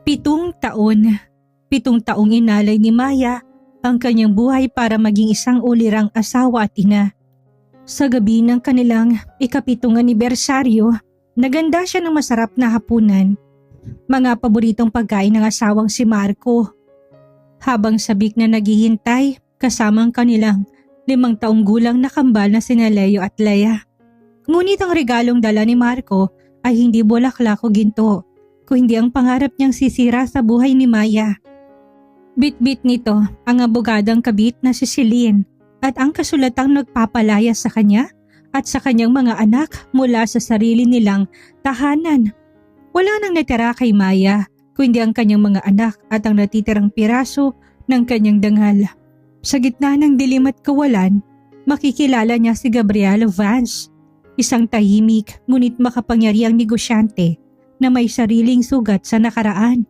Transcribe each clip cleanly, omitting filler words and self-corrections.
7 taon. 7 taong inalay ni Maya ang kanyang buhay para maging isang ulirang asawa at ina. Sa gabi ng kanilang ika-7 anibersaryo, naganda siya ng masarap na hapunan. Mga paboritong pagkain ng asawang si Marco. Habang sabik na naghihintay kasama ang kanilang 5 taong gulang na kambal na sina Leo at Leia. Ngunit ang regalong dala ni Marco ay hindi bulaklak o ginto, kundi ang pangarap niyang sisira sa buhay ni Maya. Bit-bit nito ang abogadang kabit na si Celine at ang kasulatang nagpapalaya sa kanya at sa kanyang mga anak mula sa sarili nilang tahanan. Wala nang natira kay Maya kundi ang kanyang mga anak at ang natitirang piraso ng kanyang dangal. Sa gitna ng dilim at kawalan, makikilala niya si Gabriela Vance, isang tahimik ngunit makapangyarihang negosyante na may sariling sugat sa nakaraan.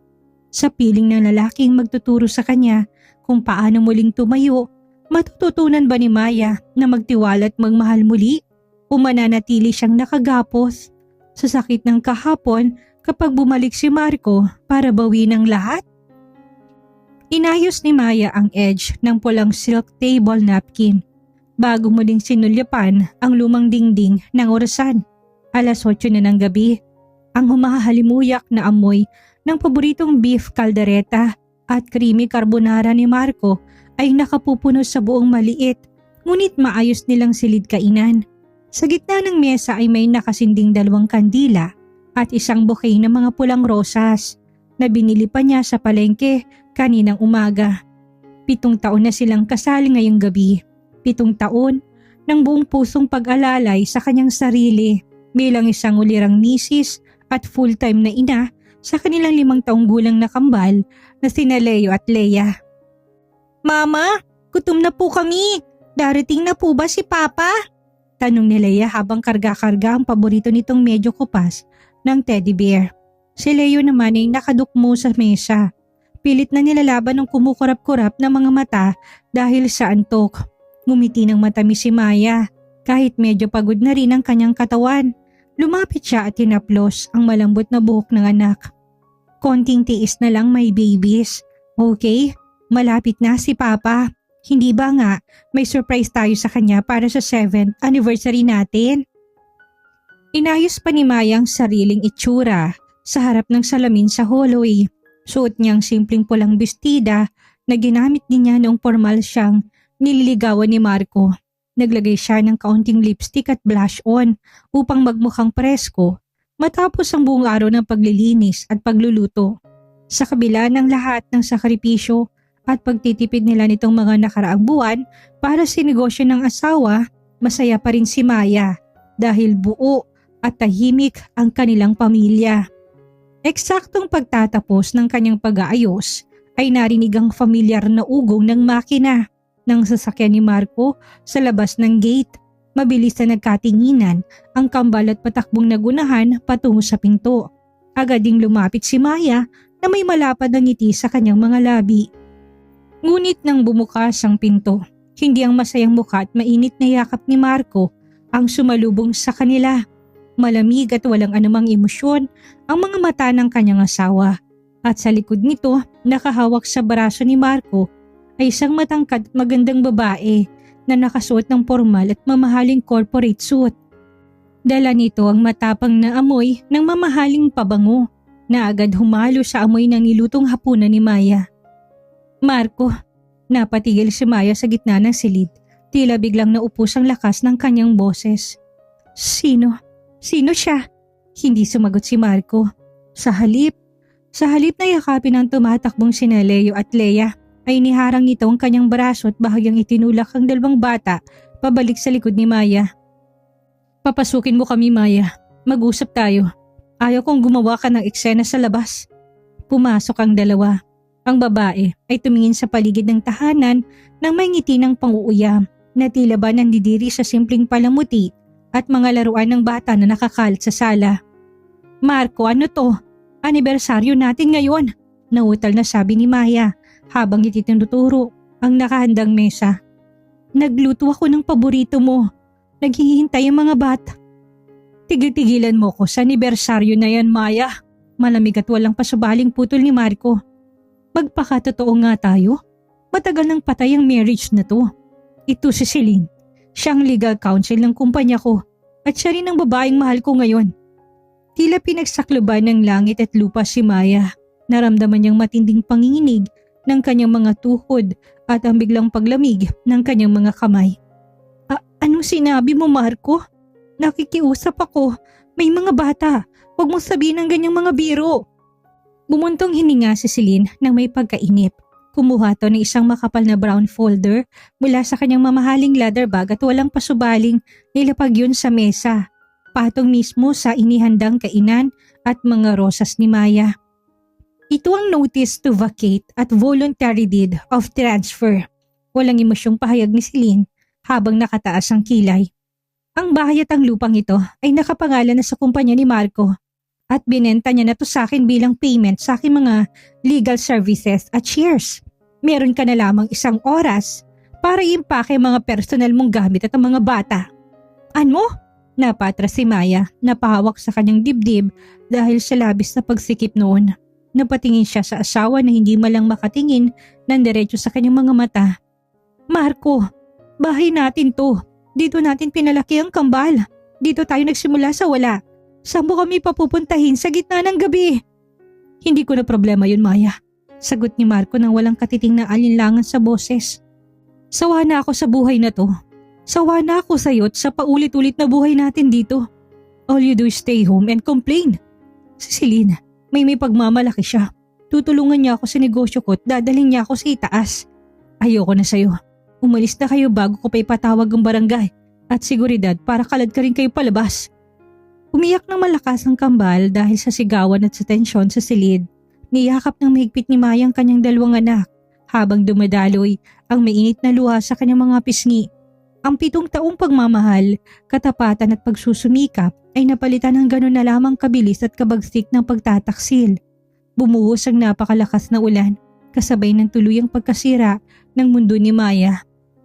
Sa piling ng lalaking magtuturo sa kanya kung paano muling tumayo, matututunan ba ni Maya na magtiwala at magmahal muli o mananatili siyang nakagapos sa sakit ng kahapon kapag bumalik si Marco para bawin ang lahat? Inayos ni Maya ang edge ng pulang silk table napkin bago muling sinulyapan ang lumang dingding ng orasan. 8:00 na ng gabi. Ang humahalimuyak na amoy ng paboritong beef caldereta at creamy carbonara ni Marco ay nakapupuno sa buong maliit ngunit maayos nilang silid kainan. Sa gitna ng mesa ay may nakasinding 2 kandila at isang bouquet ng mga pulang rosas na binili pa niya sa palengke kaninang umaga. 7 taon na silang kasal ngayong gabi. 7 taon ng buong pusong pag-alalay sa kanyang sarili bilang isang ulirang misis at full-time na ina sa kanilang 5 taong gulang na kambal na sina Leo at Leia. "Mama, gutom na po kami. Darating na po ba si Papa?" Tanong ni Leia habang karga-karga ang paborito nitong medyo kupas ng teddy bear. Si Leo naman ay nakadukmo sa mesa. Pilit na nilalaban ng kumukurap-kurap na mga mata dahil sa antok. Ngumiti ng matamis si Maya kahit medyo pagod na rin ang kanyang katawan. Lumapit siya at tinaplos ang malambot na buhok ng anak. "Konting tiis na lang, my babies. Okay? Malapit na si Papa. Hindi ba nga may surprise tayo sa kanya para sa 7th anniversary natin?" Inayos pa ni Maya ang sariling itsura sa harap ng salamin sa hallway. Suot niyang simpleng pulang bestida na ginamit din niya noong formal siyang nililigawan ni Marco. Naglagay siya ng kaunting lipstick at blush on upang magmukhang presko matapos ang buong araw ng paglilinis at pagluluto. Sa kabila ng lahat ng sakripisyo at pagtitipid nila nitong mga nakaraang buwan para sa negosyo ng asawa, masaya pa rin si Maya dahil buo at tahimik ang kanilang pamilya. Eksaktong pagtatapos ng kanyang pag-aayos ay narinig ang familiar na ugong ng makina ng sasakyan ni Marco sa labas ng gate. Mabilis na nagkatinginan ang kambal at patakbong nagunahan patungo sa pinto. Agad ding lumapit si Maya na may malapad na ngiti sa kanyang mga labi. Ngunit nang bumukas ang pinto, hindi ang masayang mukha at mainit na yakap ni Marco ang sumalubong sa kanila. Malamig at walang anumang emosyon ang mga mata ng kanyang asawa at sa likod nito nakahawak sa braso ni Marco ay isang matangkad at magandang babae na nakasuot ng formal at mamahaling corporate suit. Dala nito ang matapang na amoy ng mamahaling pabango na agad humalo sa amoy ng nilutong hapunan ni Maya. "Marco," napatigil si Maya sa gitna ng silid. Tila biglang naupos ang lakas ng kanyang boses. Sino siya?" Hindi sumagot si Marco. Sa halip na yakapin ng tumatakbong sina Leo at Leia, ay niharang nito ang kanyang braso at bahagyang itinulak ang 2 bata pabalik sa likod ni Maya. "Papasukin mo kami, Maya. Mag-usap tayo. Ayaw kong gumawa ka ng eksena sa labas." Pumasok ang 2. Ang babae ay tumingin sa paligid ng tahanan nang may ngiti ng pang-uuyam na tila ba nandidiri sa simpleng palamuti at mga laruan ng bata na nakakalat sa sala. "Marco, ano to? Anibersaryo natin ngayon," nautal na sabi ni Maya habang itinuturo ang nakahandang mesa. "Nagluto ako ng paborito mo. Naghihintay ang mga bata." "Tigil-tigilan mo ko sa anibersaryo na yan, Maya. Malamig at walang pasubaling putol ni Marco. Magpakatotoo nga tayo. Matagal nang patay ang marriage na to. Ito si Celine. Siya ang legal counsel ng kumpanya ko at siya rin ang babaeng mahal ko ngayon. Tila pinagsakloban ng langit at lupa si Maya. Naramdaman niyang matinding panginginig ng kanyang mga tuhod at ang biglang paglamig ng kanyang mga kamay. Anong sinabi mo, Marco? Nakikiusap ako. May mga bata. Huwag mong sabihin ng ganyang mga biro. Bumuntong hininga si Celine nang may pagkainip. Kumuha to ng isang makapal na brown folder mula sa kanyang mamahaling leather bag at walang pasubaling nilapag yun sa mesa. Patong mismo sa inihandang kainan at mga rosas ni Maya. Ito ang notice to vacate at voluntary deed of transfer. Walang emosyong pahayag ni Celine habang nakataas ang kilay. Ang bahay at ang lupang ito ay nakapangalan na sa kumpanya ni Marco at binenta niya na to sa akin bilang payment sa aking mga legal services at shares. Meron ka na lamang 1 oras para i-impake mga personal mong gamit at ang mga bata. Ano? Napatras si Maya, napahawak sa kanyang dibdib dahil sa labis na pagsikip noon. Napatingin siya sa asawa na hindi malang makatingin ng diretso sa kanyang mga mata. Marco, bahay natin to. Dito natin pinalaki ang kambal. Dito tayo nagsimula sa wala. Saan mo kami papupuntahin sa gitna ng gabi? Hindi ko na problema yun, Maya. Sagot ni Marco nang walang katiting na alinlangan sa boses. Sawa na ako sa buhay na to. Sawa na ako sa'yo at sa paulit-ulit na buhay natin dito. All you do is stay home and complain. Si Celine, may pagmamalaki siya. Tutulungan niya ako sa negosyo ko at dadalhin niya ako sa itaas. Ayoko na sa'yo. Umalis na kayo bago ko pa ipatawag ang barangay at seguridad para kalad ka rin kayo palabas. Umiyak ng malakas ang kambal dahil sa sigawan at sa tensyon sa silid. Niyakap ng mahigpit ni Maya ang kanyang 2 anak habang dumadaloy ang mainit na luha sa kanyang mga pisngi. Ang 7 taong pagmamahal, katapatan at pagsusumikap ay napalitan ng gano'n na lamang kabilis at kabagsik ng pagtataksil. Bumuhos ang napakalakas na ulan kasabay ng tuluyang pagkasira ng mundo ni Maya.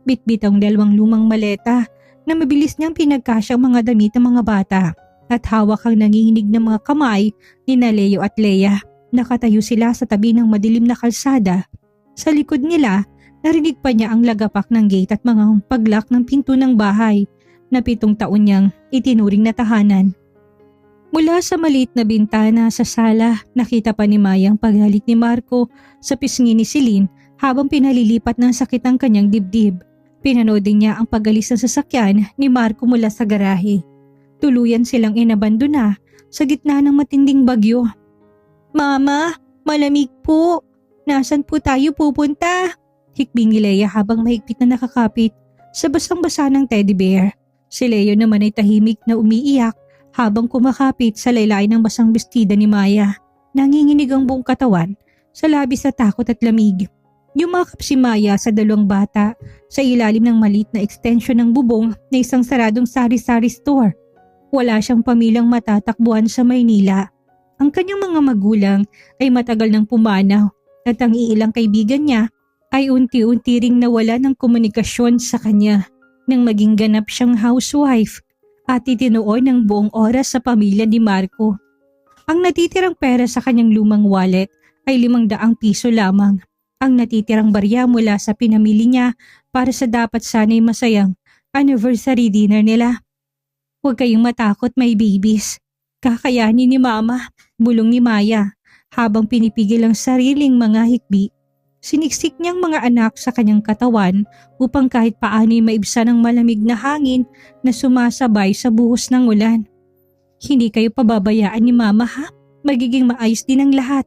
Bitbit ang 2 lumang maleta na mabilis niyang pinagkasya ang mga damit ng mga bata at hawak ang nanginginig ng mga kamay ni Leo at Leia. Nakatayo sila sa tabi ng madilim na kalsada. Sa likod nila, narinig pa niya ang lagapak ng gate at mga paglak ng pinto ng bahay na 7 taon niyang itinuring na tahanan. Mula sa maliit na bintana sa sala, nakita pa ni Maya ang paghalik ni Marco sa pisngi ni Celine habang pinalilipat ng sakit ang kanyang dibdib. Pinanood din niya ang pag-alis ng sasakyan ni Marco mula sa garahe. Tuluyan silang inabandona sa gitna ng matinding bagyo. Mama, malamig po. Nasaan po tayo pupunta? Hikbing ni Leia habang mahigpit na nakakapit sa basang-basa ng teddy bear. Si Leo naman ay tahimik na umiiyak habang kumakapit sa laylayan ng basang bestida ni Maya. Nanginginig ang buong katawan sa labis na takot at lamig. Yumakap si Maya sa 2 bata sa ilalim ng maliit na extension ng bubong na isang saradong sari-sari store. Wala siyang pamilyang matatakbuhan sa Maynila. Ang kanyang mga magulang ay matagal nang pumanaw at ang iilang kaibigan niya ay unti-unti ring nawala ng komunikasyon sa kanya nang maging ganap siyang housewife at itinuon ng buong oras sa pamilya ni Marco. Ang natitirang pera sa kanyang lumang wallet ay 500 piso lamang. Ang natitirang barya mula sa pinamili niya para sa dapat sana'y masayang anniversary dinner nila. Huwag kayong matakot, may babies. Kakayanin ni Mama, bulong ni Maya habang pinipigil ang sariling mga hikbi. Siniksik niyang mga anak sa kanyang katawan upang kahit paano'y maibsan ang malamig na hangin na sumasabay sa buhos ng ulan. Hindi kayo pababayaan ni Mama, ha? Magiging maayos din ang lahat.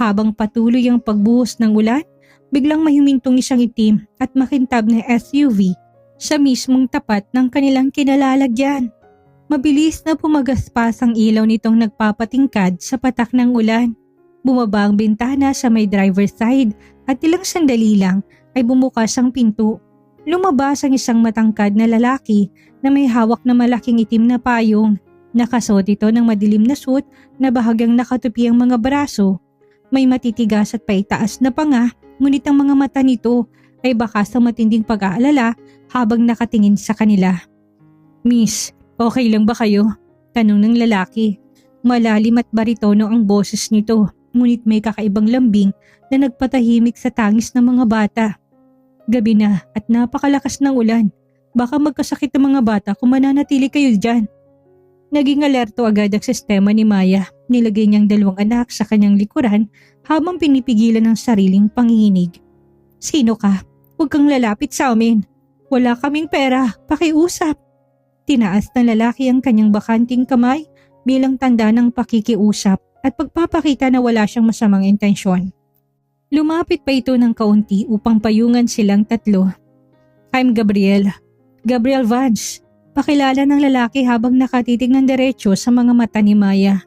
Habang patuloy ang pagbuhos ng ulan, biglang may humintong isang itim at makintab na SUV sa mismong tapat ng kanilang kinalalagyan. Mabilis na pumagaspas ang ilaw nitong nagpapatingkad sa patak ng ulan. Bumaba ang bintana sa may driver's side at ilang sandali lang ay bumukas ang pinto. Lumabas ang isang matangkad na lalaki na may hawak na malaking itim na payong. Nakasuot ito ng madilim na suit na bahagyang nakatupi ang mga braso. May matitigas at paitaas na panga, ngunit ang mga mata nito ay bakas ng matinding pag-aalala habang nakatingin sa kanila. Miss, okay lang ba kayo? Tanong ng lalaki. Malalim at baritono ang boses nito, ngunit may kakaibang lambing na nagpatahimik sa tangis ng mga bata. Gabi na at napakalakas ng ulan. Baka magkasakit ang mga bata kung mananatili kayo dyan. Naging alerto agad ang sistema ni Maya. Nilagay niyang 2 anak sa kanyang likuran habang pinipigilan ang sariling panginginig. Sino ka? Huwag kang lalapit sa amin. Wala kaming pera, pakiusap. Tinaas ng lalaki ang kanyang bakanting kamay bilang tanda ng pakikiusap at pagpapakita na wala siyang masamang intensyon. Lumapit pa ito ng kaunti upang payungan silang tatlo. I'm Gabriel. Gabriel Vance. Pakilala ng lalaki habang nakatitig ng diretso sa mga mata ni Maya.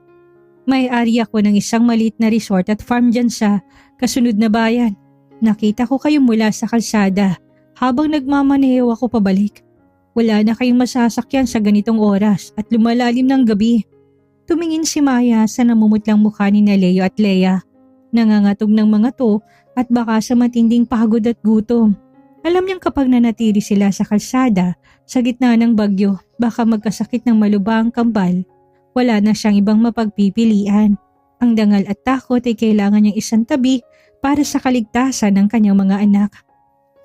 May-ari ako ng isang maliit na resort at farm dyan sa kasunod na bayan. Nakita ko kayo mula sa kalsada habang nagmamaneho ako pabalik. Wala na kayong masasakyan sa ganitong oras at lumalalim ng gabi. Tumingin si Maya sa namumutlang mukha ni Leo at Leia. Nangangatog ng mga to at baka sa matinding pagod at gutom. Alam niyang kapag nanatili sila sa kalsada sa gitna ng bagyo, baka magkasakit ng malubha ang kambal. Wala na siyang ibang mapagpipilian. Ang dangal at takot ay kailangan niyang isang tabi para sa kaligtasan ng kanyang mga anak.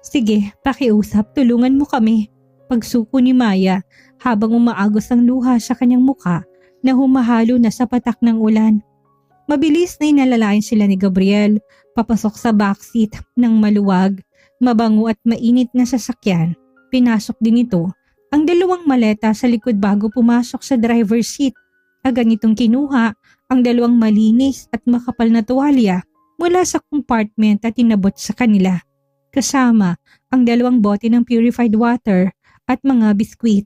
Sige, pakiusap, tulungan mo kami. Pagsuko ni Maya habang umaagos ang luha sa kanyang muka na humahalo na sa patak ng ulan. Mabilis na inalalayan sila ni Gabriel papasok sa backseat ng maluwag, mabango at mainit na sasakyan. Pinasok din ito ang 2 maleta sa likod bago pumasok sa driver's seat. Agad nitong kinuha ang 2 malinis at makapal na tuwalya mula sa compartment at inabot sa kanila. Kasama ang 2 bote ng purified water at mga biskwit.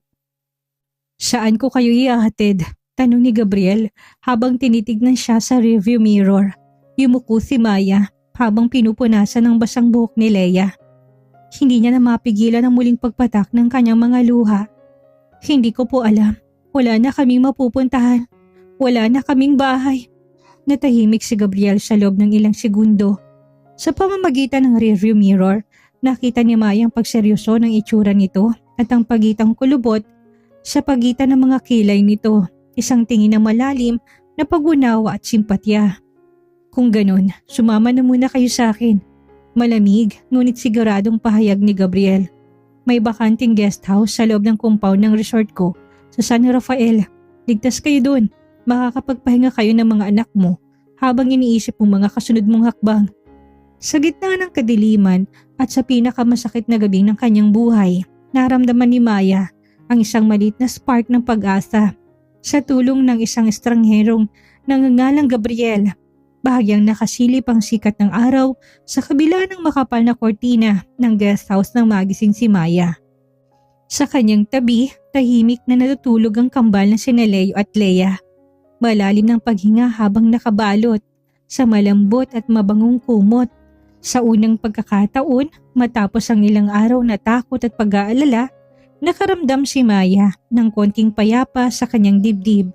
Saan ko kayo ihahatid? Tanong ni Gabriel habang tinitignan siya sa rearview mirror. Yumuko si Maya habang pinupunasan ng basang buhok ni Leia. Hindi niya na mapigilan ang muling pagpatak ng kanyang mga luha. Hindi ko po alam. Wala na kaming mapupuntahan. Wala na kaming bahay. Natahimik si Gabriel sa loob ng ilang segundo. Sa pamamagitan ng rearview mirror, nakita ni Maya ang pagseryoso ng itsura nito at ang pagitang kulubot sa pagitan ng mga kilay nito. Isang tingin na malalim na pag-unawa at simpatya. Kung ganun, sumama na muna kayo sa akin. Malamig, ngunit siguradong pahayag ni Gabriel. May bakanting guest house sa loob ng compound ng resort ko sa San Rafael. Ligtas kayo dun. Makakapagpahinga kayo ng mga anak mo habang iniisip mong mga kasunod mong hakbang. Sa gitna ng kadiliman at sa pinakamasakit na gabi ng kanyang buhay, naramdaman ni Maya ang isang maliit na spark ng pag-asa. Sa tulong ng isang estrangherong nangangalang Gabriel, bahagyang nakasilip ang sikat ng araw sa kabila ng makapal na kortina ng guest house ng magising si Maya. Sa kanyang tabi, tahimik na natutulog ang kambal na sina Leo at Leia. Malalim ng paghinga habang nakabalot sa malambot at mabangong kumot. Sa unang pagkakataon, matapos ang ilang araw na takot at pag-aalala, nakaramdam si Maya ng konting payapa sa kanyang dibdib.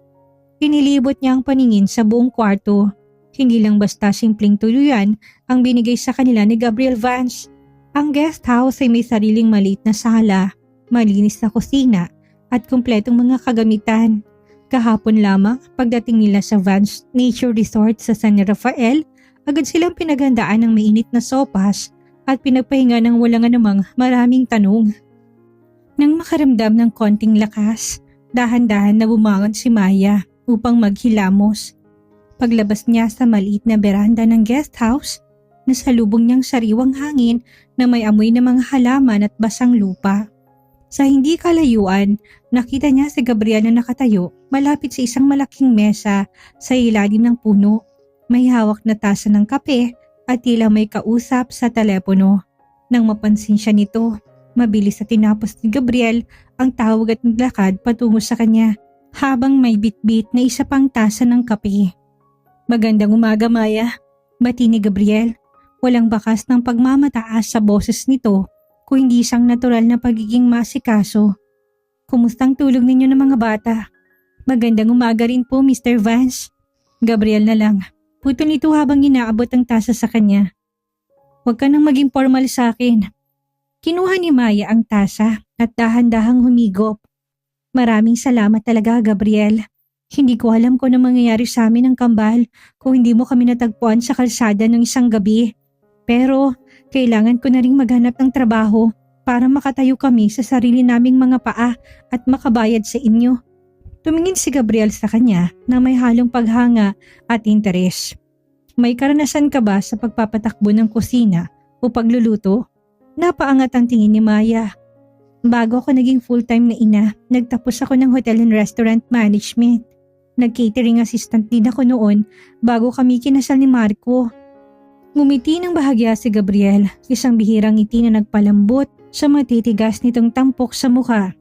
Inilibot niya ang paningin sa buong kwarto. Hindi lang basta simpleng tuluyan ang binigay sa kanila ni Gabriel Vance. Ang guest house ay may sariling maliit na sala, malinis na kusina at kumpletong mga kagamitan. Kahapon lamang, pagdating nila sa Vance Nature Resort sa San Rafael, agad silang pinaghandaan ng mainit na sopas at pinagpahinga ng walang anumang maraming tanong. Nang makaramdam ng konting lakas, dahan-dahan na bumangon si Maya upang maghilamos. Paglabas niya sa maliit na beranda ng guest house, nasalubong niyang sariwang hangin na may amoy ng mga halaman at basang lupa. Sa hindi kalayuan, nakita niya si Gabriel na nakatayo malapit sa isang malaking mesa sa ilalim ng puno. May hawak na tasa ng kape at tila may kausap sa telepono. Nang mapansin siya nito, mabilis na tinapos ni Gabriel ang tawag at naglakad patungo sa kanya habang may bitbit na isa pang tasa ng kape. Magandang umaga, Maya. Bati ni Gabriel. Walang bakas ng pagmamataas sa boses nito kung hindi isang natural na pagiging masikaso. Kumustang tulog ninyo ng mga bata? Magandang umaga rin po, Mr. Vance. Gabriel na lang. Putol nito habang inaabot ang tasa sa kanya. Huwag ka nang maging formal sa akin. Kinuha ni Maya ang tasa at dahan-dahang humigop. Maraming salamat talaga, Gabriel. Hindi ko alam kung ano mangyayari sa amin ng kambal kung hindi mo kami natagpuan sa kalsada ng isang gabi. Pero kailangan ko na ring maghanap ng trabaho para makatayo kami sa sarili naming mga paa at makabayad sa inyo. Tumingin si Gabriel sa kanya na may halong paghanga at interes. May karanasan ka ba sa pagpapatakbo ng kusina o pagluluto? Napaangat ang tingin ni Maya. Bago ako naging full-time na ina, nagtapos ako ng hotel and restaurant management. Nag-catering assistant din ako noon bago kami kinasal ni Marco. Ngumiti ng bahagya si Gabriel, isang bihirang ngiti na nagpalambot sa matitigas nitong tampok sa mukha.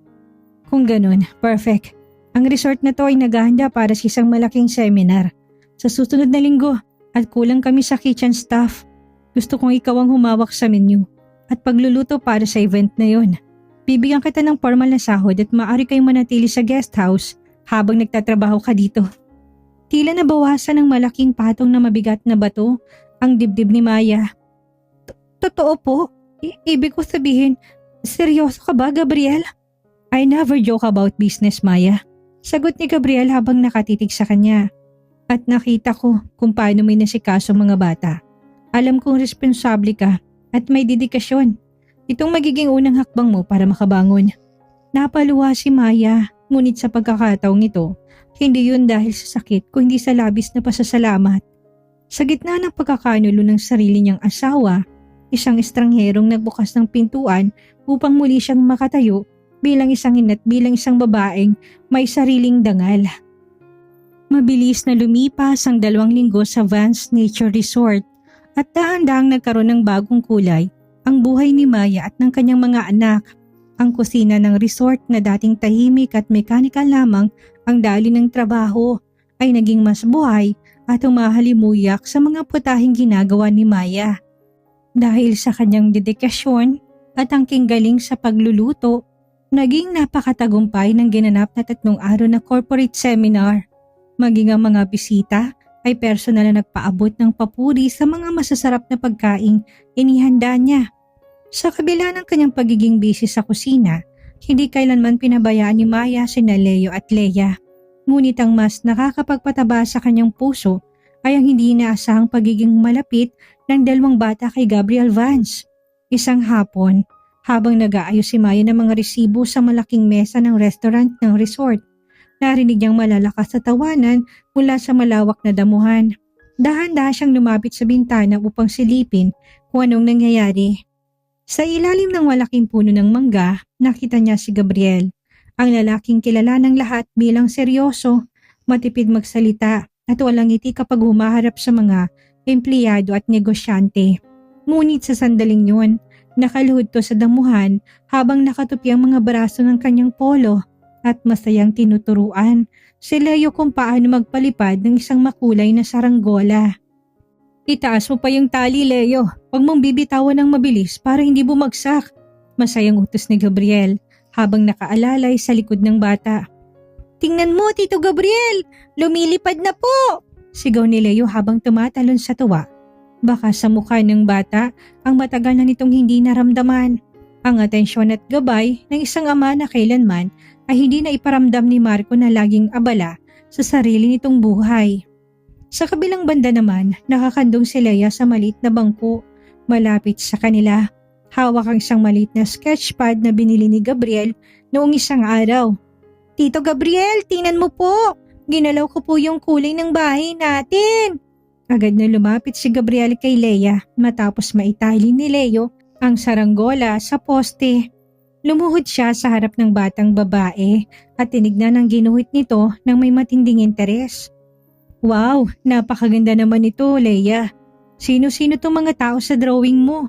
Kung ganun, perfect. Ang resort na to ay naghahanda para sa isang malaking seminar. Sa susunod na linggo at kulang kami sa kitchen staff. Gusto kong ikaw ang humawak sa menu at pagluluto para sa event na yon. Bibigyan kita ng formal na sahod at maaari kayong manatili sa guest house habang nagtatrabaho ka dito. Tila nabawasan ng malaking patong na mabigat na bato ang dibdib ni Maya. Totoo po? Ibig ko sabihin, seryoso ka ba, Gabriel? I never joke about business, Maya. Sagot ni Gabriel habang nakatitig sa kanya. At nakita ko kung paano may nasikaso mga bata. Alam kong responsable ka at may dedikasyon. Itong magiging unang hakbang mo para makabangon. Napaluwa si Maya, ngunit sa pagkakataong ito, hindi yun dahil sa sakit kundi sa labis na pasasalamat. Sa gitna ng pagkakanulo ng sarili niyang asawa, isang estrangherong nagbukas ng pintuan upang muli siyang makatayo bilang isang ina at bilang isang babaeng may sariling dangal. Mabilis na lumipas ang 2 linggo sa Vance Nature Resort at dahan-dahang nagkaroon ng bagong kulay ang buhay ni Maya at ng kanyang mga anak. Ang kusina ng resort na dating tahimik at mekanikal lamang ang dali ng trabaho ay naging mas buhay at humahalimuyak sa mga putahing ginagawa ni Maya. Dahil sa kanyang dedikasyon at angking galing sa pagluluto, naging napakatagumpay ng ginanap na 3 araw na corporate seminar. Maging ang mga bisita ay personal na nagpaabot ng papuri sa mga masasarap na pagkaing inihanda niya. Sa kabila ng kanyang pagiging busy sa kusina, hindi kailanman pinabayaan ni Maya sina Leo at Leia. Ngunit ang mas nakakapagpataba sa kanyang puso ay ang hindi inaasahang pagiging malapit ng 2 bata kay Gabriel Vance. Isang hapon, habang nag-aayos si Maya ng mga resibo sa malaking mesa ng restaurant ng resort, narinig niyang malalakas sa tawanan mula sa malawak na damuhan. Dahan-dahan siyang lumapit sa bintana upang silipin kung anong nangyayari. Sa ilalim ng malaking puno ng mangga, nakita niya si Gabriel, ang lalaking kilala ng lahat bilang seryoso, matipid magsalita at walang ngiti kapag humaharap sa mga empleyado at negosyante. Ngunit sa sandaling yun, nakaluhod to sa damuhan habang nakatupi ang mga braso ng kanyang polo at masayang tinuturuan si Leo kung paano magpalipad ng isang makulay na saranggola. Itaas mo pa yung tali, Leo. Huwag mong bibitawan ng mabilis para hindi bumagsak. Masayang utos ni Gabriel habang nakaalalay sa likod ng bata. Tingnan mo, Tito Gabriel! Lumilipad na po! Sigaw ni Leo habang tumatalon sa tuwa. Baka sa mukha ng bata ang matagal na nitong hindi naramdaman. Ang atensyon at gabay ng isang ama na kailanman ay hindi na iparamdam ni Marco na laging abala sa sarili nitong buhay. Sa kabilang banda naman, nakakandong si Leia sa maliit na bangko. Malapit sa kanila, hawak ang isang maliit na sketchpad na binili ni Gabriel noong isang araw. Tito Gabriel, tingnan mo po! Ginalaw ko po yung kulay ng bahay natin! Agad na lumapit si Gabriel kay Leia matapos maitali ni Leo ang saranggola sa poste. Lumuhod siya sa harap ng batang babae at tinignan ang ginuhit nito ng may matinding interes. Wow, napakaganda naman ito, Leia. Sino-sino tong mga tao sa drawing mo?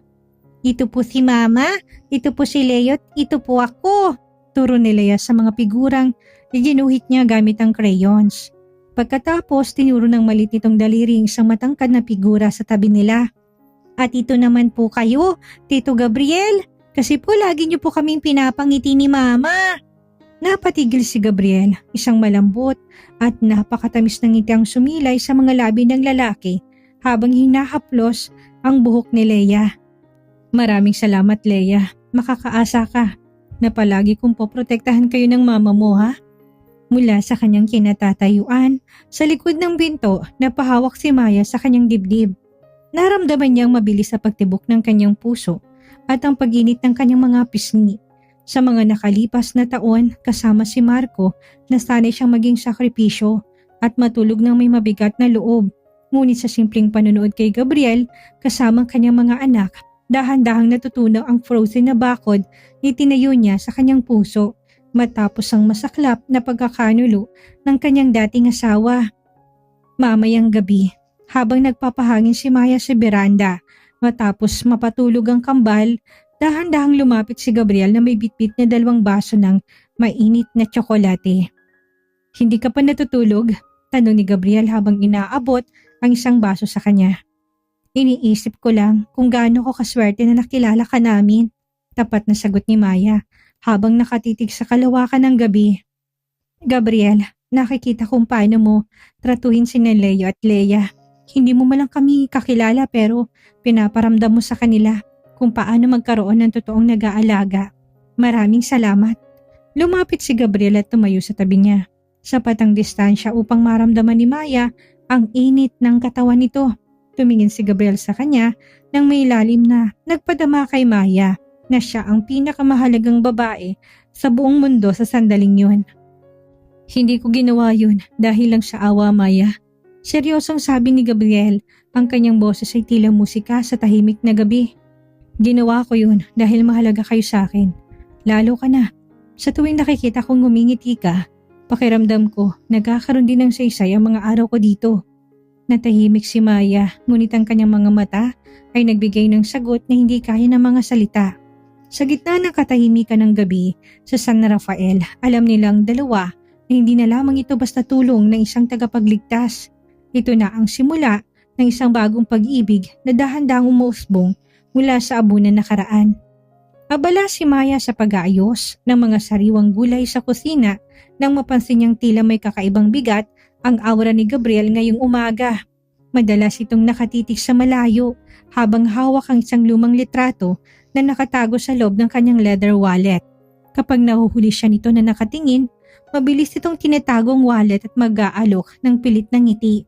Ito po si Mama, ito po si Leo, ito po ako. Turo ni Leia sa mga figurang ginuhit niya gamit ang crayons. Pagkatapos, tinuro ng maliit nitong daliri ang isang matangkad na figura sa tabi nila. At ito naman po kayo, Tito Gabriel, kasi po lagi niyo po kaming pinapangiti ni Mama. Napatigil si Gabriel, isang malambot at napakatamis ng ngiti ang sumilay sa mga labi ng lalaki habang hinahaplos ang buhok ni Leia. Maraming salamat, Leia. Makakaasa ka na palagi kong poprotektahan kayo ng mama mo, ha? Mula sa kanyang kinatatayuan, sa likod ng binto, napahawak si Maya sa kanyang dibdib. Naramdaman niyang mabilis sa pagtibok ng kanyang puso at ang pag-init ng kanyang mga pisngi. Sa mga nakalipas na taon, kasama si Marco, nasanay siyang maging sakripisyo at matulog ng may mabigat na loob. Ngunit sa simpleng panonood kay Gabriel, kasama ang kanyang mga anak, dahan-dahang natutunaw ang frozen na bakod na itinayo niya sa kanyang puso matapos ang masaklap na pagkakanulo ng kanyang dating asawa. Mamayang gabi, habang nagpapahangin si Maya sa beranda, matapos mapatulog ang kambal, dahan-dahang lumapit si Gabriel na may bitbit na 2 baso ng mainit na tsokolate. "Hindi ka pa natutulog?" tanong ni Gabriel habang inaabot ang isang baso sa kanya. "Iniisip ko lang kung gaano ko kaswerte na nakilala ka namin," tapat na sagot ni Maya habang nakatitig sa kalawakan ng gabi. "Gabriel, nakikita kung paano mo tratuhin si Leo at Leia. Hindi mo malang kami kakilala pero pinaparamdam mo sa kanila kung paano magkaroon ng totoong nag-aalaga. Maraming salamat." Lumapit si Gabriel at tumayo sa tabi niya. Sapat ang distansya upang maramdaman ni Maya ang init ng katawan nito. Tumingin si Gabriel sa kanya nang may lalim na nagpadama kay Maya na siya ang pinakamahalagang babae sa buong mundo sa sandaling yun. "Hindi ko ginawa yun dahil lang sa awa, Maya." Seryosong sabi ni Gabriel, ang kanyang boses ay tila musika sa tahimik na gabi. "Ginawa ko yun dahil mahalaga kayo sa akin. Lalo ka na. Sa tuwing nakikita kong ngumingiti ka, pakiramdam ko nagkakaroon din ng saysay ang mga araw ko dito." Natahimik si Maya, ngunit ang kanyang mga mata ay nagbigay ng sagot na hindi kaya ng mga salita. Sa gitna ng katahimikan ng gabi sa San Rafael, alam nilang dalawa na hindi na lamang ito basta tulong ng isang tagapagligtas. Ito na ang simula ng isang bagong pag-ibig na dahan-dahang umuusbong mula sa abo na nakaraan. Abala si Maya sa pag-aayos ng mga sariwang gulay sa kusina nang mapansin niyang tila may kakaibang bigat ang aura ni Gabriel ngayong umaga. Madalas itong nakatitig sa malayo habang hawak ang isang lumang litrato na nakatago sa loob ng kanyang leather wallet. Kapag nahuhuli siya nito na nakatingin, mabilis itong tinatago ang wallet at mag-aalok ng pilit na ngiti.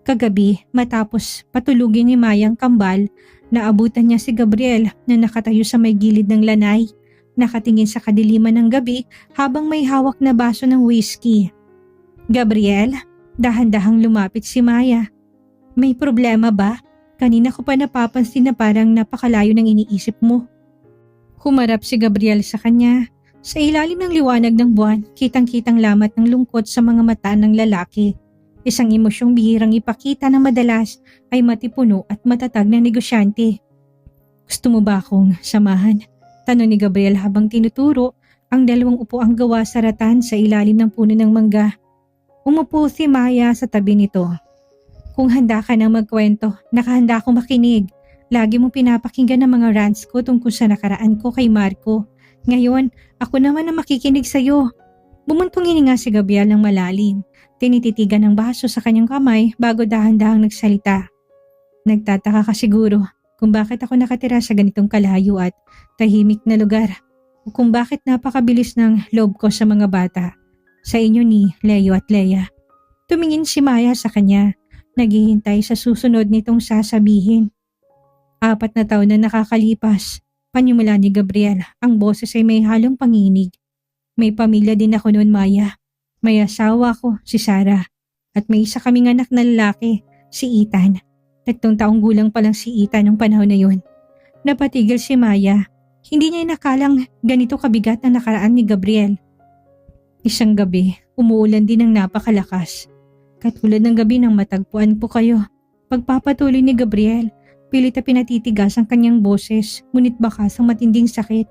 Kagabi, matapos patulugin ni Maya ang kambal, naabutan niya si Gabriel na nakatayo sa may gilid ng lanay, nakatingin sa kadiliman ng gabi habang may hawak na baso ng whiskey. "Gabriel?" Dahan-dahang lumapit si Maya. "May problema ba? Kanina ko pa napapansin na parang napakalayo ng iniisip mo." Humarap si Gabriel sa kanya. Sa ilalim ng liwanag ng buwan, kitang-kitang lamat ng lungkot sa mga mata ng lalaki. Isang emosyong bihirang ipakita na madalas ay matipuno at matatag na negosyante. "Gusto mo ba akong samahan?" tanong ni Gabriel habang tinuturo ang 2 upuang gawa sa ratan sa ilalim ng puno ng mangga. Umupo si Maya sa tabi nito. "Kung handa ka nang magkwento, nakahanda akong makinig. Lagi mo pinapakinggan ang mga rants ko tungkol sa nakaraan ko kay Marco. Ngayon, ako naman ang makikinig sa'yo." Bumuntong hininga si Gabriel ng malalim. Tinititigan ng baso sa kanyang kamay bago dahan-dahang nagsalita. "Nagtataka ka siguro kung bakit ako nakatira sa ganitong kalayo at tahimik na lugar. O kung bakit napakabilis ng loob ko sa mga bata. Sa inyo ni Leo at Leia." Tumingin si Maya sa kanya, naghihintay sa susunod nitong sasabihin. 4 na taon na nakakalipas, panimula ni Gabriel, ang boses ay may halong panginig. "May pamilya din ako noon, Maya. May asawa ko, si Sarah. At may isa kaming anak na lalaki, si Ethan. 3 taong gulang pa lang si Ethan nung panahon na yun." Napatigil si Maya. Hindi niya inakalang ganito kabigat na nakaraan ni Gabriel. Isang gabi, umuulan din ng napakalakas. Katulad ng gabi nang matagpuan po kayo. Pagpapatuloy ni Gabriel, pilit na pinatitigas ang kanyang boses, ngunit bakas ang matinding sakit.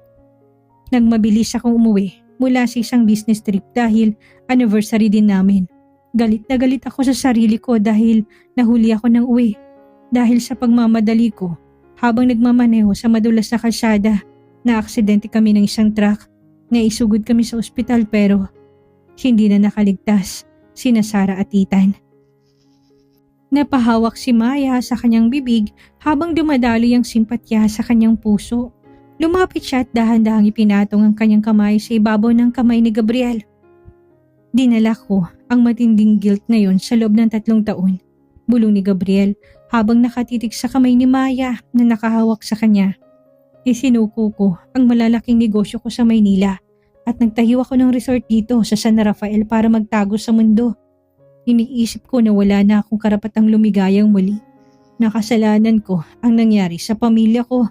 "Nagmabilis akong umuwi mula sa isang business trip dahil anniversary din namin. Galit na galit ako sa sarili ko dahil nahuli ako ng uwi. Dahil sa pagmamadali ko, habang nagmamaneho sa madulas na kalsada, naaksidente kami ng isang truck. Naisugod kami sa ospital pero hindi na nakaligtas sina Sarah at Ethan." Napahawak si Maya sa kanyang bibig habang dumadaloy ang simpatya sa kanyang puso. Lumapit siya at dahan-dahang ipinatong ang kanyang kamay sa ibabaw ng kamay ni Gabriel. Dinala ko ang matinding guilt ngayon sa loob ng 3 taon. Bulong ni Gabriel habang nakatitig sa kamay ni Maya na nakahawak sa kanya. Isinuko ko ang malalaking negosyo ko sa Maynila at nagtayo ako ng resort dito sa San Rafael para magtago sa mundo. Iniisip ko na wala na akong karapatang lumigayang muli. Nakasalanan ko ang nangyari sa pamilya ko.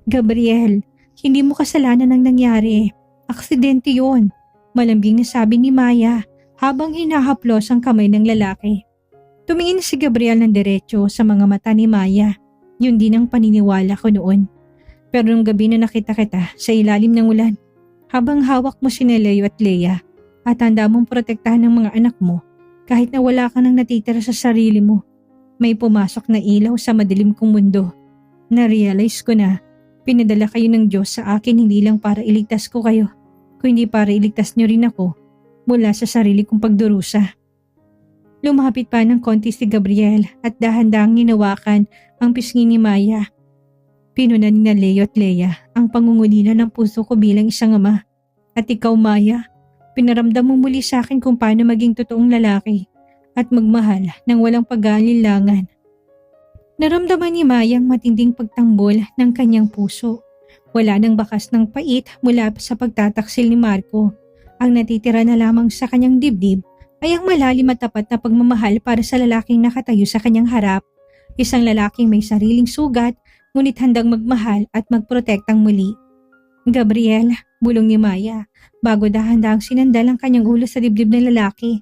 Gabriel, hindi mo kasalanan ang nangyari. Aksidente yon. Malambing na sabi ni Maya habang hinahaplos ang kamay ng lalaki. Tumingin si Gabriel ng diretso sa mga mata ni Maya. Yun din ang paniniwala ko noon. Pero nung gabi na nakita kita sa ilalim ng ulan, habang hawak mo si Leo at Leia at handa mong protektahan ng mga anak mo kahit na wala ka nang natitira sa sarili mo, may pumasok na ilaw sa madilim kong mundo. Na-realize ko na pinadala kayo ng Diyos sa akin hindi lang para iligtas ko kayo, kundi para iligtas niyo rin ako mula sa sarili kong pagdurusa. Lumapit pa ng konti si Gabriel at dahan-dahang hinawakan ang pisngi ni Maya. Pinunan ni Leo at Leia ang pangungulila ng puso ko bilang isang ama. At ikaw, Maya, pinaramdam mo muli sa akin kung paano maging totoong lalaki at magmahal ng walang pag-aalilangan. Naramdaman ni Maya ang matinding pagtanggol ng kanyang puso. Wala nang bakas ng pait mula sa pagtataksil ni Marco. Ang natitira na lamang sa kanyang dibdib ay ang malalim at tapat na pagmamahal para sa lalaking nakatayo sa kanyang harap. Isang lalaking may sariling sugat, ngunit handang magmahal at magprotektang muli. Gabriel, bulong ni Maya, bago dahan-dahang sinandal ang kanyang ulo sa dibdib ng lalaki.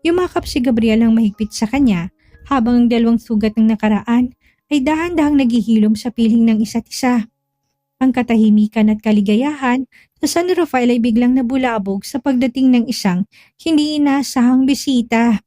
Yumakap si Gabriel ng mahigpit sa kanya, habang ang dalawang sugat ng nakaraan ay dahan-dahang naghihilom sa piling ng isa't isa. Ang katahimikan at kaligayahan sa San Rafael ay biglang nabulabog sa pagdating ng isang hindi inaasahang bisita.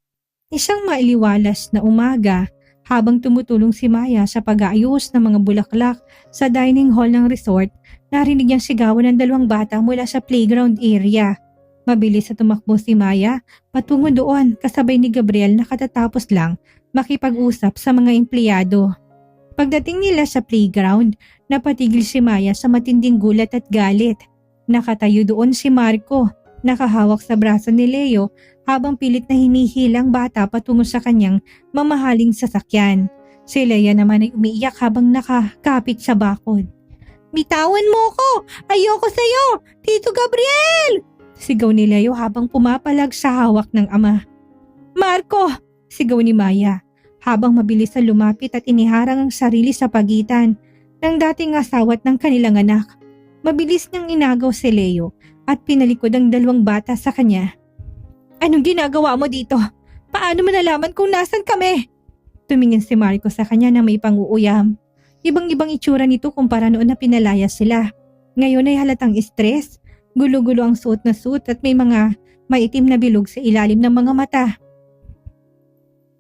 Isang mailiwalas na umaga, habang tumutulong si Maya sa pag-aayos ng mga bulaklak sa dining hall ng resort, narinig niyang sigawan ng 2 bata mula sa playground area. Mabilis na tumakbo si Maya patungo doon kasabay ni Gabriel na katatapos lang makipag-usap sa mga empleyado. Pagdating nila sa playground, napatigil si Maya sa matinding gulat at galit. Nakatayo doon si Marco, nakahawak sa braso ni Leo habang pilit na hinihilang bata patungo sa kanyang mamahaling sasakyan. Si Leia naman ay umiiyak habang nakakapit sa bakod. "Bitawan mo ko! Ayoko sa'yo! Tito Gabriel!" sigaw ni Leo habang pumapalag sa hawak ng ama. "Marco!" sigaw ni Maya habang mabilis na lumapit at iniharang ang sarili sa pagitan ng dating asawat ng kanilang anak. Mabilis niyang inagaw si Leo at pinalikod ang 2 bata sa kanya. "Anong ginagawa mo dito? Paano mo nalaman kung nasan kami?" Tumingin si Marco sa kanya na may pang-uuyam. Ibang-ibang itsura nito kumpara noon na pinalaya sila. Ngayon ay halatang stress, gulo-gulo ang suot na suit at may mga maitim na bilog sa ilalim ng mga mata.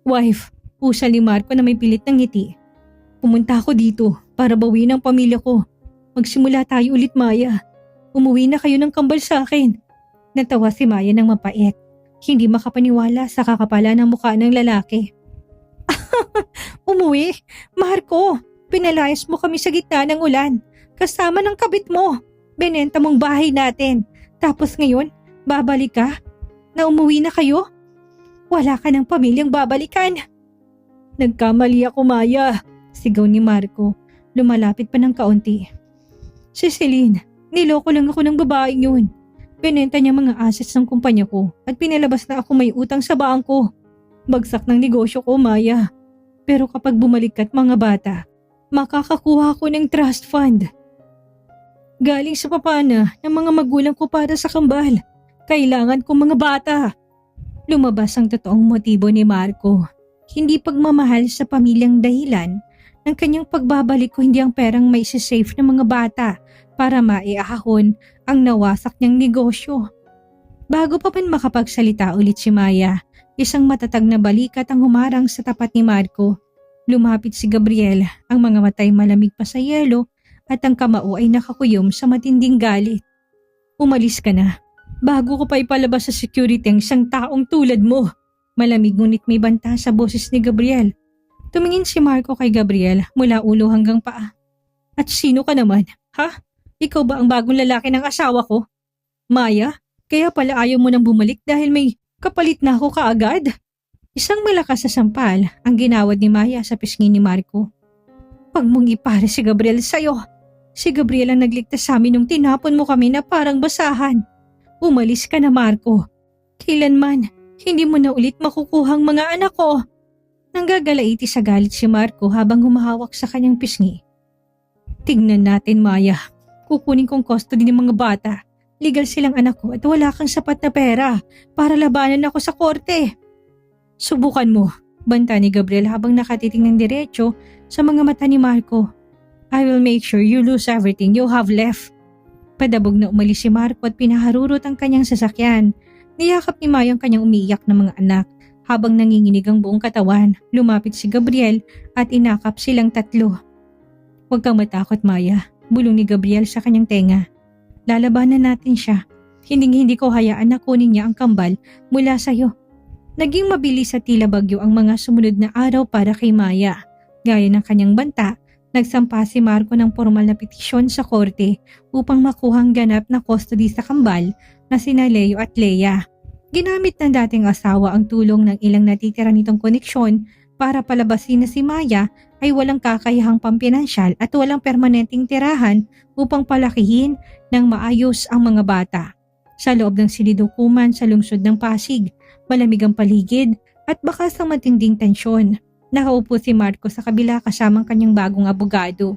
"Wife," usal ni Marco na may pilit ng ngiti. "Pumunta ako dito para bawiin ang pamilya ko. Magsimula tayo ulit, Maya. Umuwi na kayo ng kambal sa akin." Natawa si Maya ng mapait. Hindi makapaniwala sa kakapala ng mukha ng lalaki. "Umuwi? Marco, pinalayas mo kami sa gitna ng ulan. Kasama ng kabit mo. Benenta mong bahay natin. Tapos ngayon, babalik ka? Na umuwi na kayo? Wala ka ng pamilyang babalikan." "Nagkamali ako, Maya," sigaw ni Marco. Lumalapit pa ng kaunti. "Si Celine, niloko lang ako ng babaeng yun. Binenta niya mga assets ng kumpanya ko at pinalabas na ako may utang sa bangko. Bagsak ng negosyo ko, Maya. Pero kapag bumalik ka't mga bata, makakakuha ko ng trust fund. Galing sa papana ng mga magulang ko para sa kambal. Kailangan kong mga bata." Lumabas ang totoong motibo ni Marco. Hindi pagmamahal sa pamilyang dahilan ng kanyang pagbabalik ko, hindi ang perang may sisave ng mga bata para maiahon ang nawasak niyang negosyo. Bago pa man makapagsalita ulit si Maya, isang matatag na balikat ang humarang sa tapat ni Marco. Lumapit si Gabriel, ang mga matay malamig pa sa yelo at ang kamao ay nakakuyom sa matinding galit. "Umalis ka na. Bago ko pa ipalabas sa security ang isang taong tulad mo." Malamig ngunit may banta sa boses ni Gabriel. Tumingin si Marco kay Gabriel mula ulo hanggang paa. "At sino ka naman? Ha? Ikaw ba ang bagong lalaki ng asawa ko? Maya, kaya pala ayaw mo nang bumalik dahil may Kapalit na ako kaagad. Isang malakas na sampal ang ginawad ni Maya sa pisngi ni Marco. Pag mong ipare si Gabriel sa'yo. Si Gabriel ang nagligtas sa amin nung tinapon mo kami na parang basahan. Umalis ka na, Marco. Kailanman, hindi mo na ulit makukuhang mga anak ko. Nanggagalaiti sa galit si Marco habang humahawak sa kanyang pisngi. Tignan natin, Maya. Kukunin kong custody ng mga bata. Legal silang anak ko at wala kang sapat na pera para labanan ako sa korte. Subukan mo, banta ni Gabriel habang nakatiting ng diretso sa mga mata ni Marco. I will make sure you lose everything you have left. Padabog na umalis si Marco at pinaharurot ang kanyang sasakyan. Niyakap ni Maya ang kanyang umiiyak na mga anak habang nanginginig ang buong katawan. Lumapit si Gabriel at inakap silang tatlo. Huwag kang matakot, Maya, bulong ni Gabriel sa kanyang tenga. Lalabanan natin siya. Hindi ko hayaan na kunin niya ang kambal mula sa'yo. Naging mabilis sa tila bagyo ang mga sumunod na araw para kay Maya. Gaya ng kanyang banta, nagsampa si Marco ng formal na petisyon sa korte upang makuhang ganap na custody sa kambal na sina Leo at Leia. Ginamit ng dating asawa ang tulong ng ilang natitira nitong koneksyon para palabasin na si Maya ay walang kakayahang pampinansyal at walang permanenteng tirahan upang palakihin ng maayos ang mga bata. Sa loob ng silidukuman sa lungsod ng Pasig, malamig ang paligid at bakas ang matinding tensyon. Nakaupo si Marco sa kabila kasamang kanyang bagong abogado.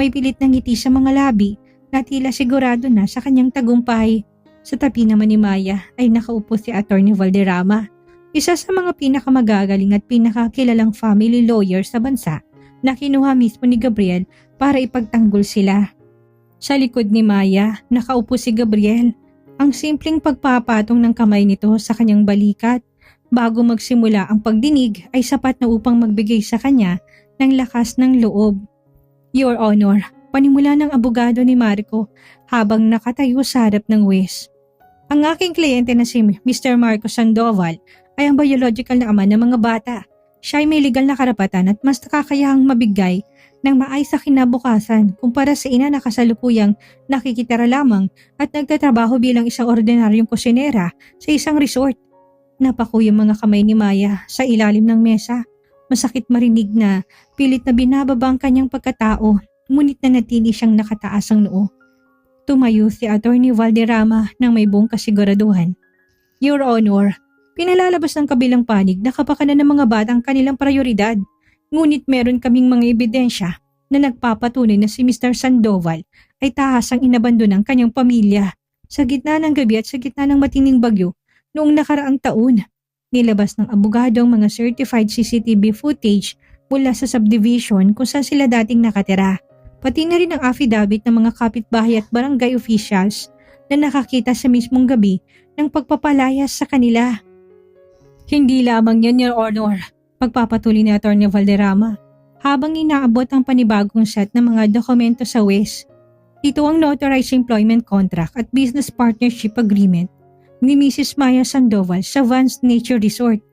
May pilit na ngiti sa mga labi na tila sigurado na sa kanyang tagumpay. Sa tabi naman ni Maya ay nakaupo si Atty. Valderrama, isa sa mga pinakamagagaling at pinakakilalang family lawyer sa bansa na kinuha mismo ni Gabriel para ipagtanggol sila. Sa likod ni Maya, nakaupo si Gabriel. Ang simpleng pagpapatong ng kamay nito sa kanyang balikat bago magsimula ang pagdinig ay sapat na upang magbigay sa kanya ng lakas ng loob. Your Honor, panimula ng abogado ni Marco habang nakatayo sa harap ng huwes. Ang aking kliyente na si Mr. Marco Sandoval ay ang biological na ama ng mga bata. Siya ay may legal na karapatan at mas nakakayahang mabigay ng maayos sa kinabukasan kumpara sa ina na kasalukuyang nakikitira lamang at nagtatrabaho bilang isang ordinaryong kusinera sa isang resort. Napako yung mga kamay ni Maya sa ilalim ng mesa. Masakit marinig na pilit na binababa ang kanyang pagkatao, ngunit nanatili siyang nakataas ang noo. Tumayo si Atty. Valderrama ng may buong kasiguraduhan. Your Honor, pinalalabas ng kabilang panig na kapakanan ng mga bata ang kanilang prioridad. Ngunit meron kaming mga ebidensya na nagpapatunay na si Mr. Sandoval ay tahasang inabandon ng kanyang pamilya sa gitna ng gabi at sa gitna ng matinding bagyo noong nakaraang taon. Nilabas ng abogado ang mga certified CCTV footage mula sa subdivision kung saan sila dating nakatira. Pati na rin ang affidavit ng mga kapitbahay at barangay officials na nakakita sa mismong gabi ng pagpapalayas sa kanila. Hindi lamang yan, Your Honor. Pagpapatuloy ni Atty. Valderrama habang inaabot ang panibagong set ng mga dokumento sa WES. Ito ang notarized employment contract at business partnership agreement ni Mrs. Maya Sandoval sa Vans Nature Resort.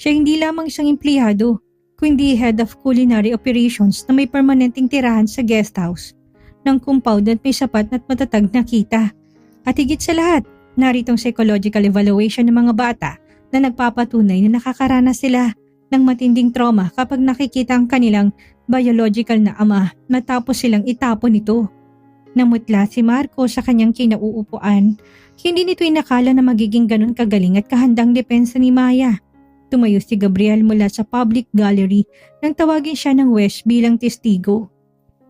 Siya hindi lamang isang empleyado, kundi head of culinary operations na may permanenteng tirahan sa guest house ng compound at may sapat at matatag na kita. At higit sa lahat, naritong psychological evaluation ng mga bata na nagpapatunay na nakakaranas sila ng matinding trauma kapag nakikita ang kanilang biological na ama matapos silang itapon ito. Namutla si Marco sa kanyang kinauupuan. Hindi nito inakala na magiging ganun kagaling at kahandang depensa ni Maya. Tumayo si Gabriel mula sa public gallery nang tawagin siya ng West bilang testigo.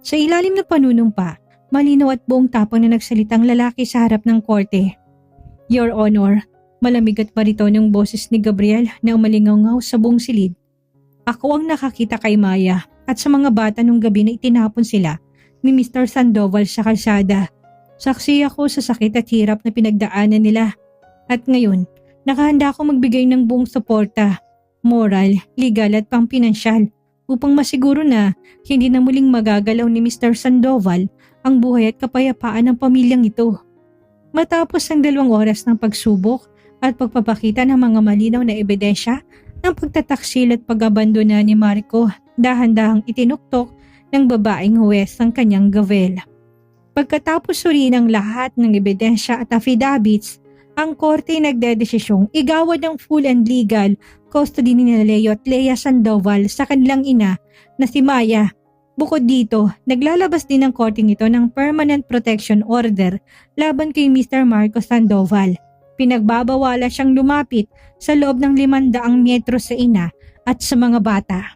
Sa ilalim ng panunumpa, malinaw at buong tapang na nagsalitang lalaki sa harap ng korte. Your Honor, malamig at baritonong boses ni Gabriel na umalingaw-ngaw sa buong silid. Ako ang nakakita kay Maya at sa mga bata nung gabi na itinapon sila ni Mr. Sandoval sa kalsada. Saksi ako sa sakit at hirap na pinagdaanan nila. At ngayon, nakahanda ako magbigay ng buong suporta, moral, legal at pampinansyal upang masiguro na hindi na muling magagalaw ni Mr. Sandoval ang buhay at kapayapaan ng pamilyang ito. Matapos ang 2 oras ng pagsubok at pagpapakita ng mga malinaw na ebidensya ng pagtataksil at pag-abandona ni Marco, dahan-dahang itinuktok ng babaeng huwes ang kanyang gavel. Pagkatapos suriin ang lahat ng ebidensya at affidavits, Ang korte nagdedesisyong igawad ng full and legal custody ni Leo at Lea Sandoval sa kanilang ina na si Maya. Bukod dito, naglalabas din ang korteng ito ng permanent protection order laban kay Mr. Marcos Sandoval. Pinagbabawalan siyang lumapit sa loob ng 500 metro sa ina at sa mga bata.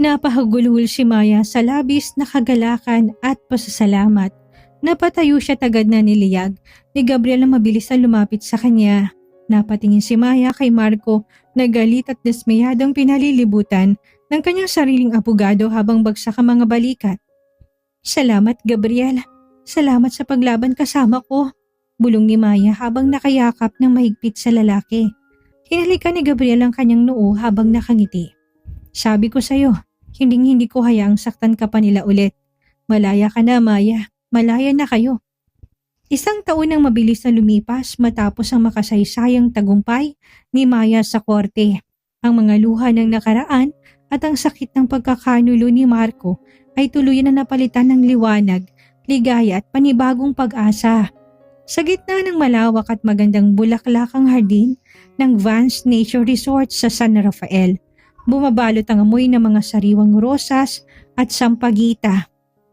Napahagulhol si Maya sa labis na kagalakan at pasasalamat. Napatayo siya tagad na niliyag ni Gabriel na mabilis na lumapit sa kanya. Napatingin si Maya kay Marco na galit at dismayadong pinalilibutan ng kanyang sariling abogado habang bagsak ang mga balikat. "Salamat, Gabriel. Salamat sa paglaban kasama ko," bulong ni Maya habang nakayakap ng mahigpit sa lalaki. Hinalikan ni Gabriel ang kanyang noo habang nakangiti. "Sabi ko sa'yo, hindi ko hayaang saktan ka pa nila ulit. Malaya ka na, Maya. Malaya na kayo." Isang taon ang mabilis na lumipas matapos ang makasaysayang tagumpay ni Maya sa korte. Ang mga luha ng nakaraan at ang sakit ng pagkakanulo ni Marco ay tuluyan na napalitan ng liwanag, ligaya at panibagong pag-asa. Sa gitna ng malawak at magandang bulaklakang hardin ng Vance Nature Resort sa San Rafael, bumabalot ang amoy ng mga sariwang rosas at sampagita.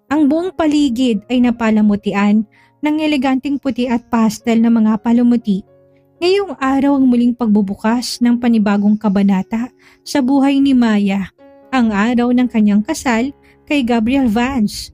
Ang buong paligid ay napalamutian ng eleganteng puti at pastel na mga palumuti. Ngayong araw ang muling pagbubukas ng panibagong kabanata sa buhay ni Maya, ang araw ng kanyang kasal kay Gabriel Vance.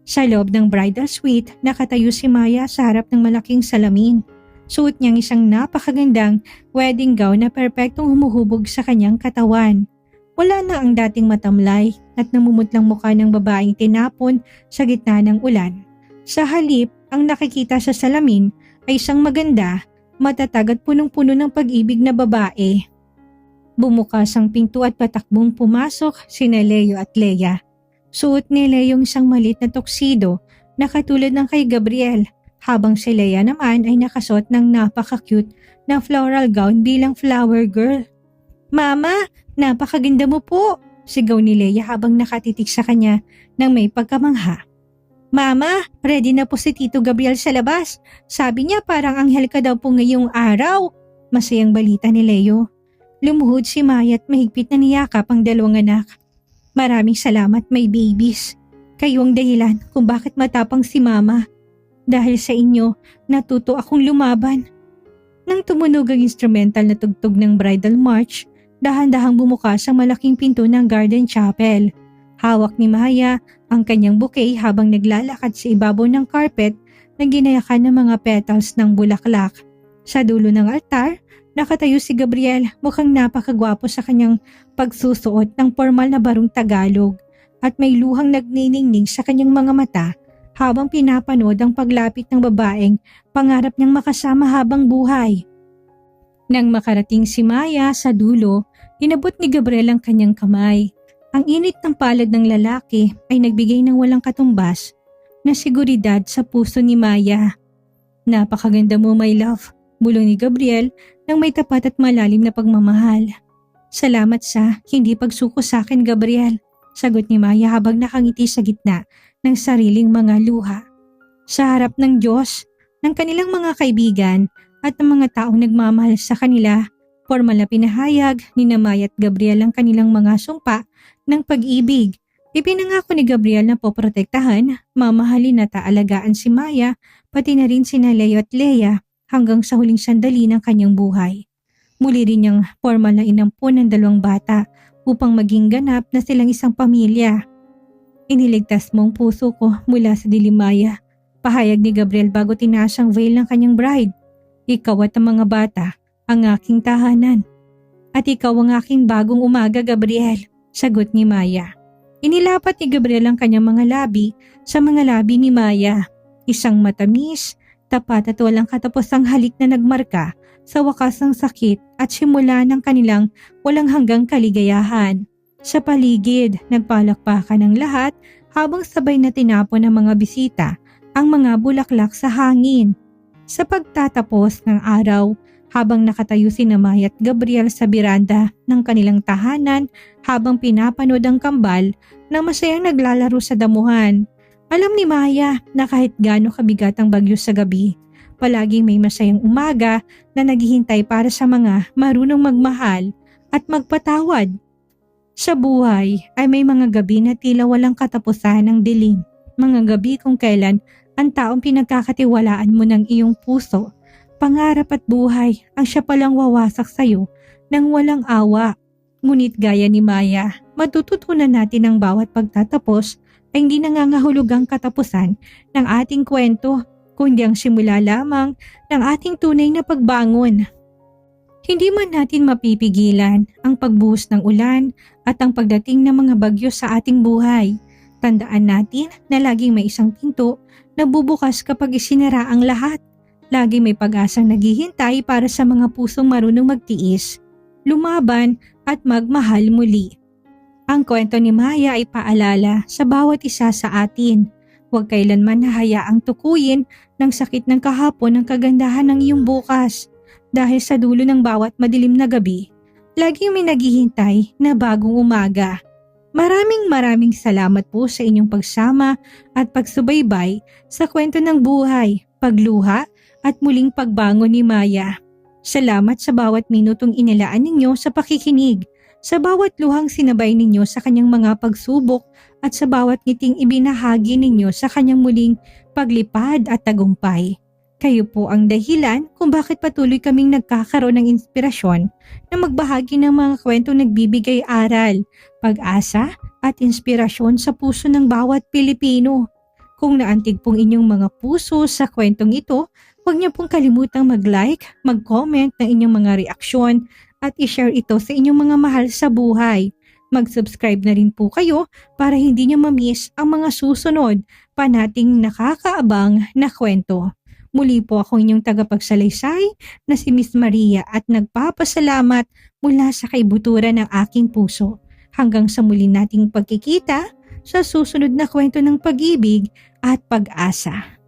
Sa loob ng bridal suite, nakatayo si Maya sa harap ng malaking salamin. Suot niyang isang napakagandang wedding gown na perpektong humuhubog sa kanyang katawan. Wala na ang dating matamlay at namumutlang mukha ng babaeng tinapon sa gitna ng ulan. Sa halip, ang nakikita sa salamin ay isang maganda, matatag at punong-puno ng pag-ibig na babae. Bumukas ang pinto at patakbong pumasok sina Leo at Lea. Suot ni Leo isang maliit na tuxedo na katulad ng kay Gabriel, habang si Lea naman ay nakasuot ng napaka-cute na floral gown bilang flower girl. "Mama, napakaganda mo po!" sigaw ni Lea habang nakatitig sa kanya ng may pagkamangha. "Mama, ready na po si Tito Gabriel sa labas. Sabi niya parang anghel ka daw po ngayong araw." Masayang balita ni Leo. Lumuhod si Maya at mahigpit na niyakap ang dalawang anak. "Maraming salamat, my babies. Kayo ang dahilan kung bakit matapang si Mama. Dahil sa inyo, natuto akong lumaban." Nang tumunog ang instrumental na tugtog ng bridal march, dahan-dahang bumukas ang malaking pinto ng garden chapel. Hawak ni Maya ang kanyang bouquet habang naglalakad sa ibabaw ng carpet na ginayakan ng mga petals ng bulaklak. Sa dulo ng altar, nakatayo si Gabriel, mukhang napakagwapo sa kanyang pagsusuot ng formal na barong Tagalog at may luhang nagniningning sa kanyang mga mata habang pinapanood ang paglapit ng babaeng pangarap niyang makasama habang buhay. Nang makarating si Maya sa dulo, inabot ni Gabriel ang kanyang kamay. Ang init ng palad ng lalaki ay nagbigay ng walang katumbas na seguridad sa puso ni Maya. "Napakaganda mo, my love," bulong ni Gabriel nang may tapat at malalim na pagmamahal. "Salamat sa hindi pagsuko sa akin, Gabriel," sagot ni Maya habang nakangiti sa gitna ng sariling mga luha. Sa harap ng Diyos, ng kanilang mga kaibigan at ng mga taong nagmamahal sa kanila, formal na pinahayag ni Maya at Gabriel ang kanilang mga sumpa ng pag-ibig. Ipinangako ni Gabriel na poprotektahan, mamahalin at aalagaan si Maya, pati na rin sina Leo at Lea hanggang sa huling sandali ng kanyang buhay. Muli rin niyang formal na inampun ng 2 bata upang maging ganap na silang isang pamilya. "Iniligtas mo ang puso ko mula sa dilim, Maya," pahayag ni Gabriel bago tinaas ang veil ng kanyang bride. "Ikaw at ang mga bata ang aking tahanan. At ikaw ang aking bagong umaga, Gabriel," sagot ni Maya. Inilapat ni Gabriel ang kanyang mga labi sa mga labi ni Maya. Isang matamis, tapat at walang katapusang halik na nagmarka sa wakas ng sakit at simula ng kanilang walang hanggang kaligayahan. Sa paligid, nagpalakpakan ng lahat habang sabay na tinapon ng mga bisita ang mga bulaklak sa hangin. Sa pagtatapos ng araw, habang nakatayo si Maya at Gabriel sa biranda ng kanilang tahanan habang pinapanood ang kambal na masayang naglalaro sa damuhan. Alam ni Maya na kahit gaano kabigat ang bagyo sa gabi, Palaging may masayang umaga na naghihintay para sa mga marunong magmahal at magpatawad. Sa buhay ay may mga gabi na tila walang katapusan ng dilim. Mga gabi kung kailan ang taong pinagkakatiwalaan mo ng iyong puso, pangarap at buhay ang siya palang wawasak sa'yo nang walang awa. Ngunit gaya ni Maya, matututunan natin ang bawat pagtatapos ay hindi nangangahulugang katapusan ng ating kwento, kundi ang simula lamang ng ating tunay na pagbangon. Hindi man natin mapipigilan ang pagbuhos ng ulan at ang pagdating ng mga bagyo sa ating buhay. Tandaan natin na laging may isang pinto na bubukas kapag isinara ang lahat. Laging may pag-asang naghihintay para sa mga pusong marunong magtiis, lumaban at magmahal muli. Ang kwento ni Maya ay paalala sa bawat isa sa atin. Huwag kailanman hahayaang tukuyin ng sakit ng kahapon ang kagandahan ng iyong bukas. Dahil sa dulo ng bawat madilim na gabi, laging may naghihintay na bagong umaga. Maraming salamat po sa inyong pagsama at pagsubaybay sa kwento ng buhay, pagluha at muling pagbangon ni Maya. Salamat sa bawat minutong inilaan ninyo sa pakikinig, sa bawat luhang sinabay ninyo sa kanyang mga pagsubok at sa bawat ngiting ibinahagi ninyo sa kanyang muling paglipad at tagumpay. Kayo po ang dahilan kung bakit patuloy kaming nagkakaroon ng inspirasyon na magbahagi ng mga kwentong nagbibigay aral, pag-asa at inspirasyon sa puso ng bawat Pilipino. Kung naantig pong inyong mga puso sa kwentong ito, huwag niyo pong kalimutang mag-like, mag-comment ng inyong mga reaksyon at i-share ito sa inyong mga mahal sa buhay. Mag-subscribe na rin po kayo para hindi niyo ma-miss ang mga susunod pa nating nakakaabang na kwento. Muli po ako inyong tagapagsalaysay na si Miss Maria at nagpapasalamat mula sa kaibuturan ng aking puso. Hanggang sa muli nating pagkikita sa susunod na kwento ng pag-ibig at pag-asa.